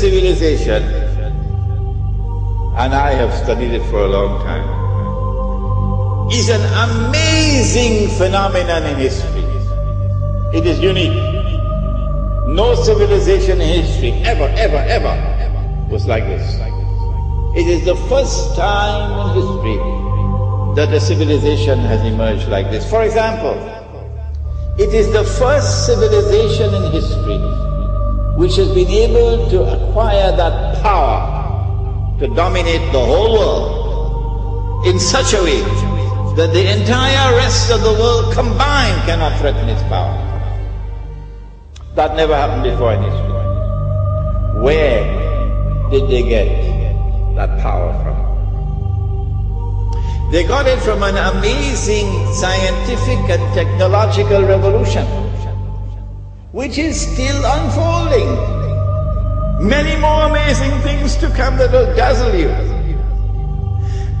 civilization, and I have studied it for a long time, is an amazing phenomenon in history. It is unique. No civilization in history ever was like this. It is the first time in history that a civilization has emerged like this. For example, it is the first civilization in history which has been able to acquire that power to dominate the whole world in such a way that the entire rest of the world combined cannot threaten its power. That never happened before in history. Where did they get that power from? They got it from an amazing scientific and technological revolution, which is still unfolding. Many more amazing things to come that will dazzle you.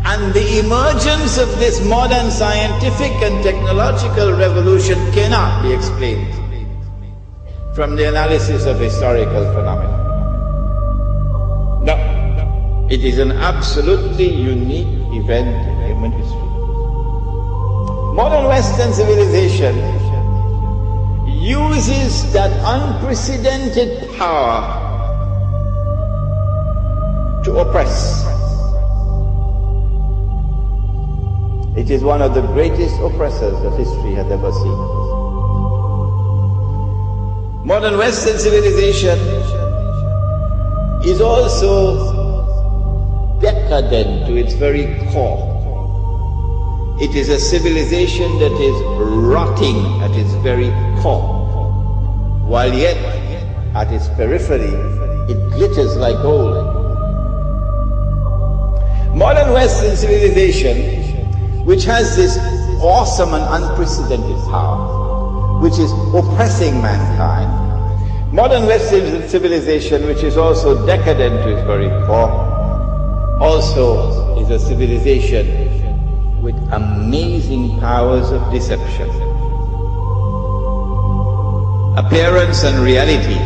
And the emergence of this modern scientific and technological revolution cannot be explained from the analysis of historical phenomena. No, it is an absolutely unique event in human history. Modern Western civilization uses that unprecedented power to oppress. It is one of the greatest oppressors that history has ever seen. Modern Western civilization is also decadent to its very core. It is a civilization that is rotting at its very core, while yet at its periphery it glitters like gold. Modern Western civilization, which has this awesome and unprecedented power, which is oppressing mankind. Modern Western civilization, which is also decadent to its very core, also is a civilization with amazing powers of deception. Appearance and reality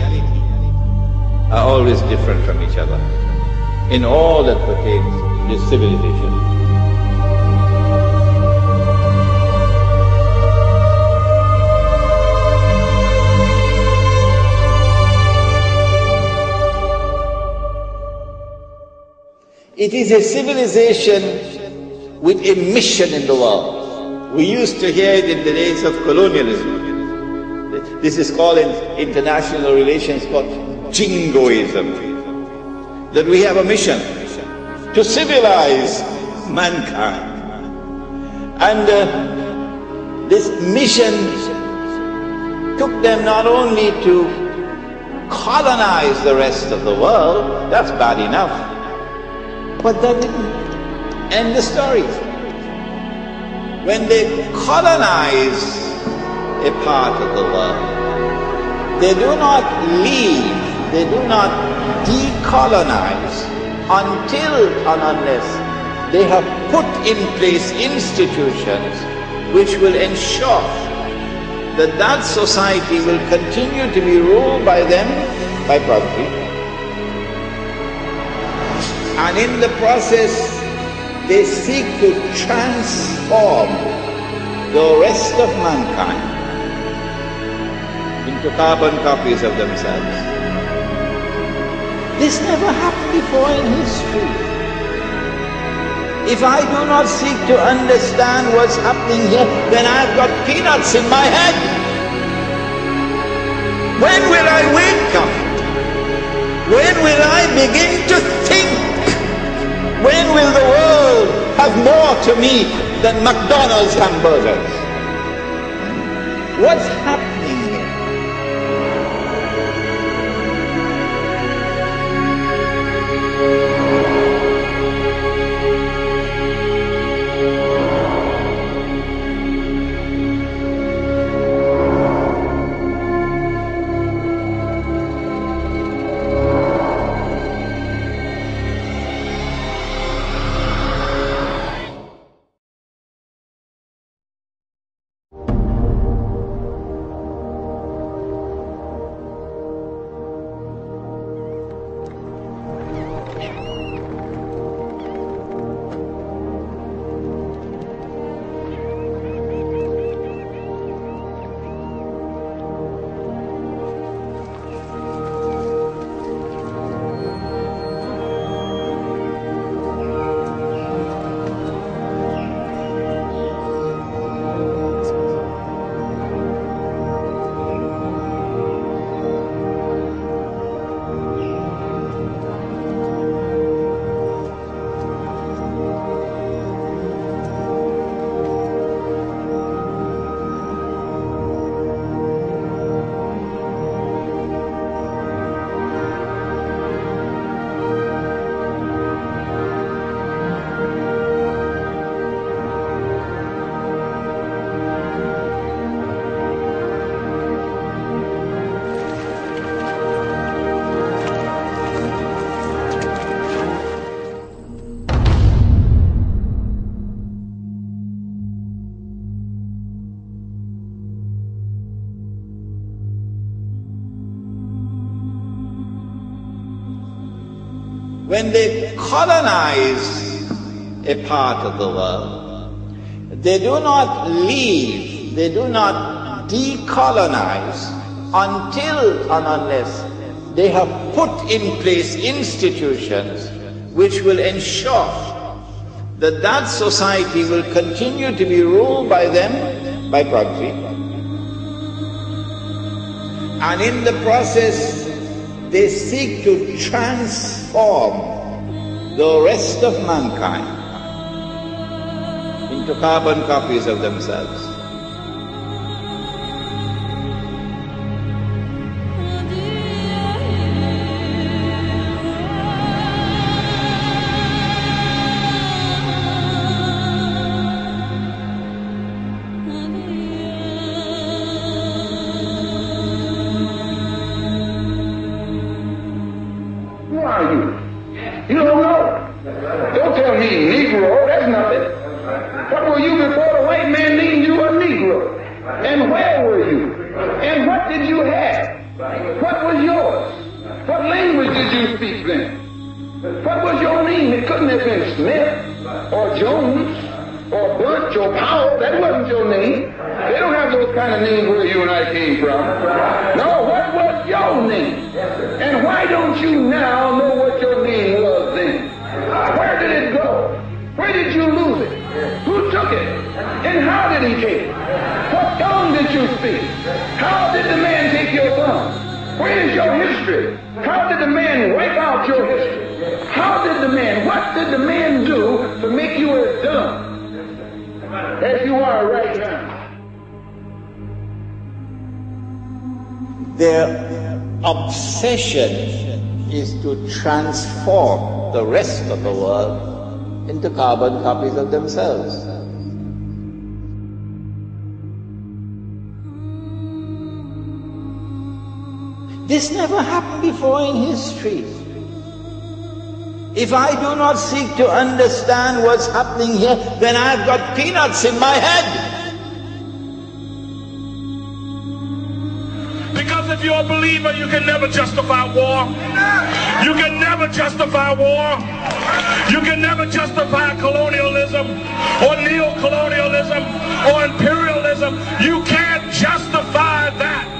are always different from each other in all that pertains to this civilization. It is a civilization with a mission in the world. We used to hear it in the days of colonialism. This is called in international relations called jingoism. That we have a mission to civilize mankind. And this mission took them not only to colonize the rest of the world, that's bad enough, but that didn't end the story. When they colonize a part of the world, they do not leave, they do not decolonize until and unless they have put in place institutions which will ensure that that society will continue to be ruled by them, by proud people. And in the process, they seek to transform the rest of mankind into carbon copies of themselves. This never happened before in history. If I do not seek to understand what's happening here, then I've got peanuts in my head. When will I wake up? When will I begin to think? When will the world have more to me than McDonald's hamburgers? What's happening here? when they colonize a part of the world, they do not leave, they do not decolonize until and unless they have put in place institutions which will ensure that that society will continue to be ruled by them, by property. And in the process, they seek to transform the rest of mankind into carbon copies of themselves. You don't know. Don't tell me Negro, that's nothing. What were you before the white man named you a Negro? And where were you? And what did you have? What was yours? What language did you speak then? What was your name? It couldn't have been Smith or Jones or Bunch or Powell. That wasn't your name. They don't have those kind of names where you and I came from. No, what was your name? And why don't you now know what your name was then? Where did it go? Where did you lose it? Who took it? And how did he take it? What tongue did you speak? How did the man take your tongue? Where is your history? How did the man wipe out your history? How did the man, what did the man do to make you as dumb as you are right now? Their obsession is to transform the rest of the world into carbon copies of themselves. This never happened before in history. If I do not seek to understand what's happening here, then I've got peanuts in my head. Because if you're a believer, you can never justify war. You can never justify war. You can never justify colonialism or neo-colonialism or imperialism. You can't justify that.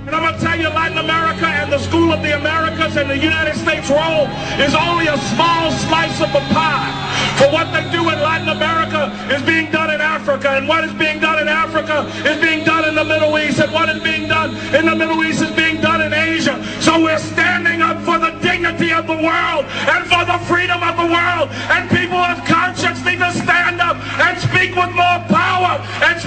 And I'm going to tell you, Latin America and the School of the Americas and the United States role is only a small slice of the pie. For what they do in Latin America is being done in Africa, and what is being done in Africa is being done in the Middle East, and what is being done in the Middle East is being done in Asia. So we're standing up for the dignity of the world and for the freedom of the world, and people of conscience need to stand up and speak with more power and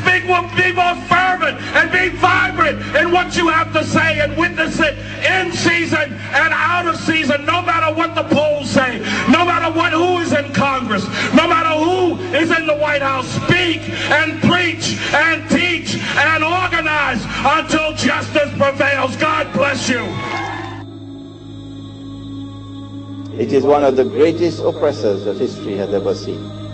be more fervent and be vibrant in what you have to say and witness it in season and out of season, no matter what the polls say, no matter who is in Congress, no matter who is in the White House. Speak and preach and teach and organize until justice prevails. God bless you. It is one of the greatest oppressors that history has ever seen.